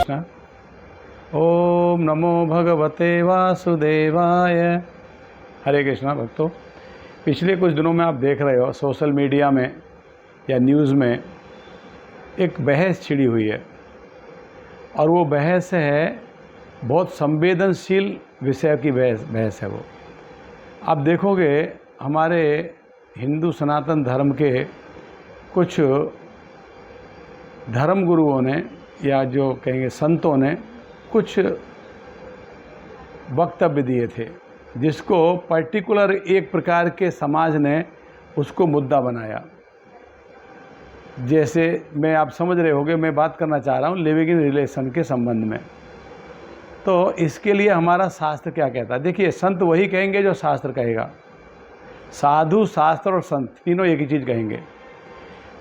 कृष्ण। ओम नमो भगवते वासुदेवाय। हरे कृष्णा भक्तों, पिछले कुछ दिनों में आप देख रहे हो सोशल मीडिया में या न्यूज़ में एक बहस छिड़ी हुई है, और वो बहस है बहुत संवेदनशील विषय की बहस है वो। आप देखोगे हमारे हिंदू सनातन धर्म के कुछ धर्म गुरुओं ने या जो कहेंगे संतों ने कुछ वक्तव्य दिए थे, जिसको पर्टिकुलर एक प्रकार के समाज ने उसको मुद्दा बनाया। जैसे आप समझ रहे होंगे, मैं बात करना चाह रहा हूँ लिविंग इन रिलेशन के संबंध में। तो इसके लिए हमारा शास्त्र क्या कहता है? देखिए, संत वही कहेंगे जो शास्त्र कहेगा। साधु, शास्त्र और संत तीनों एक ही चीज़ कहेंगे।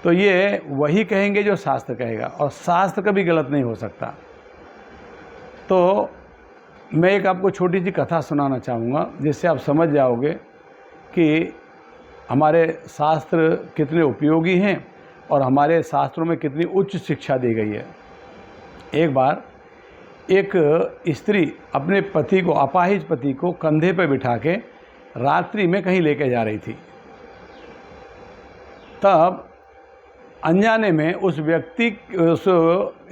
तो ये वही कहेंगे जो शास्त्र कहेगा, और शास्त्र कभी गलत नहीं हो सकता। तो मैं एक आपको छोटी सी कथा सुनाना चाहूँगा, जिससे आप समझ जाओगे कि हमारे शास्त्र कितने उपयोगी हैं और हमारे शास्त्रों में कितनी उच्च शिक्षा दी गई है। एक बार एक स्त्री अपने पति को, अपाहिज पति को कंधे पर बिठा के रात्रि में कहीं लेके जा रही थी। तब अनजाने में उस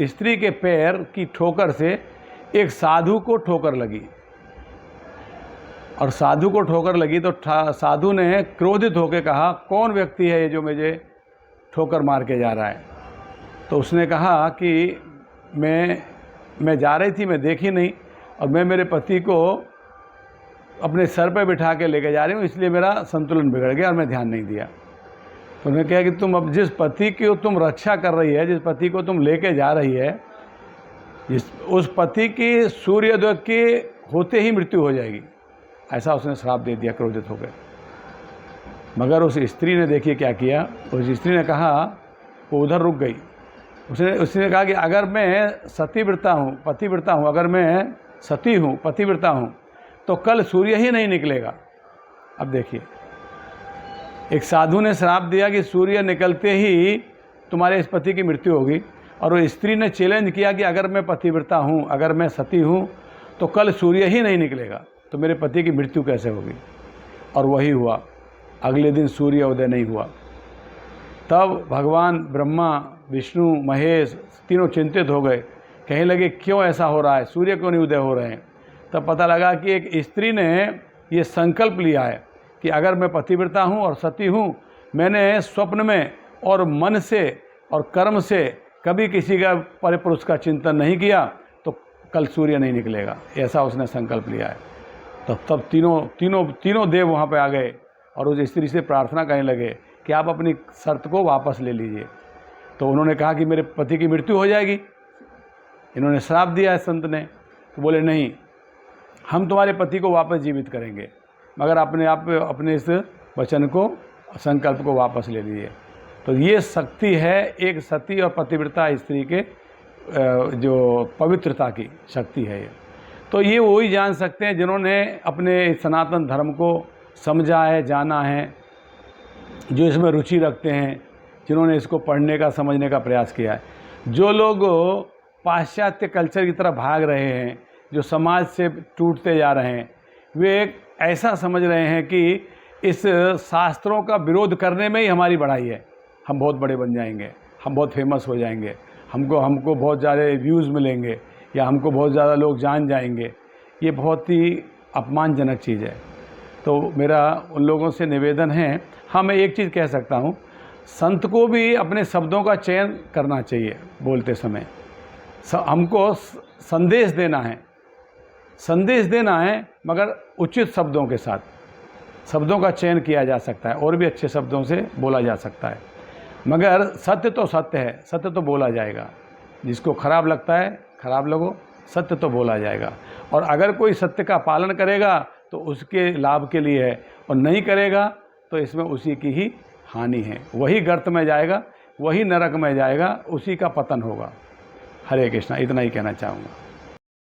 स्त्री के पैर की ठोकर से एक साधु को ठोकर लगी, और साधु को ठोकर लगी तो साधु ने क्रोधित होकर कहा, कौन व्यक्ति है ये जो मुझे ठोकर मार के जा रहा है? तो उसने कहा कि मैं जा रही थी, मैं देखी नहीं, और मैं मेरे पति को अपने सर पे बिठा के लेके जा रही हूँ, इसलिए मेरा संतुलन बिगड़ गया और मैं ध्यान नहीं दिया। तो उन्होंने कहा कि तुम अब जिस पति की तुम रक्षा कर रही है, जिस पति को तुम लेके जा रही है, उस पति की सूर्योदय के होते ही मृत्यु हो जाएगी। ऐसा उसने श्राप दे दिया क्रोधित होकर। मगर उस स्त्री ने देखिए क्या किया। उस स्त्री ने कहा, वो उधर रुक गई। उसने कहा कि अगर मैं सतीव्रता हूँ, पतिव्रता हूँ, अगर मैं सती हूँ, पतिव्रता हूँ, तो कल सूर्य ही नहीं निकलेगा। अब देखिए, एक साधु ने श्राप दिया कि सूर्य निकलते ही तुम्हारे इस पति की मृत्यु होगी, और वो स्त्री ने चैलेंज किया कि अगर मैं पतिव्रता हूँ, अगर मैं सती हूँ, तो कल सूर्य ही नहीं निकलेगा, तो मेरे पति की मृत्यु कैसे होगी? और वही हुआ। अगले दिन सूर्य उदय नहीं हुआ। तब भगवान ब्रह्मा, विष्णु, महेश तीनों चिंतित हो गए। कहने लगे, क्यों ऐसा हो रहा है? सूर्य क्यों नहीं उदय हो रहे हैं? तब पता लगा कि एक स्त्री ने ये संकल्प लिया है कि अगर मैं पतिव्रता हूँ और सती हूँ, मैंने स्वप्न में और मन से और कर्म से कभी किसी का परिपुरुष का चिंतन नहीं किया, तो कल सूर्य नहीं निकलेगा, ऐसा उसने संकल्प लिया है। तो तब तीनों देव वहाँ पे आ गए और उस स्त्री से प्रार्थना करने लगे कि आप अपनी शर्त को वापस ले लीजिए। तो उन्होंने कहा कि मेरे पति की मृत्यु हो जाएगी। इन्होंने श्राप दिया है संत ने। तो बोले, नहीं, हम तुम्हारे पति को वापस जीवित करेंगे, मगर आप अपने इस वचन को, संकल्प को वापस ले लीजिए। तो ये शक्ति है एक सती और पतिव्रता स्त्री के जो पवित्रता की शक्ति है ये। तो ये वही जान सकते हैं जिन्होंने अपने सनातन धर्म को समझा है, जाना है, जो इसमें रुचि रखते हैं, जिन्होंने इसको पढ़ने का, समझने का प्रयास किया है। जो लोग पाश्चात्य कल्चर की तरफ भाग रहे हैं, जो समाज से टूटते जा रहे हैं, वे ऐसा समझ रहे हैं कि इस शास्त्रों का विरोध करने में ही हमारी बढ़ाई है, हम बहुत बड़े बन जाएंगे, हम बहुत फेमस हो जाएंगे, हमको बहुत ज़्यादा व्यूज़ मिलेंगे, या हमको बहुत ज़्यादा लोग जान जाएंगे। ये बहुत ही अपमानजनक चीज़ है। तो मेरा उन लोगों से निवेदन है, हाँ, मैं एक चीज़ कह सकता हूँ, संत को भी अपने शब्दों का चयन करना चाहिए बोलते समय। हमको संदेश देना है, मगर उचित शब्दों के साथ। शब्दों का चयन किया जा सकता है, और भी अच्छे शब्दों से बोला जा सकता है, मगर सत्य तो सत्य है, सत्य तो बोला जाएगा। जिसको खराब लगता है, खराब लगो, सत्य तो बोला जाएगा। और अगर कोई सत्य का पालन करेगा तो उसके लाभ के लिए है, और नहीं करेगा तो इसमें उसी की ही हानि है। वही गर्त में जाएगा, वही नरक में जाएगा, उसी का पतन होगा। हरे कृष्णा, इतना ही कहना चाहूँगा।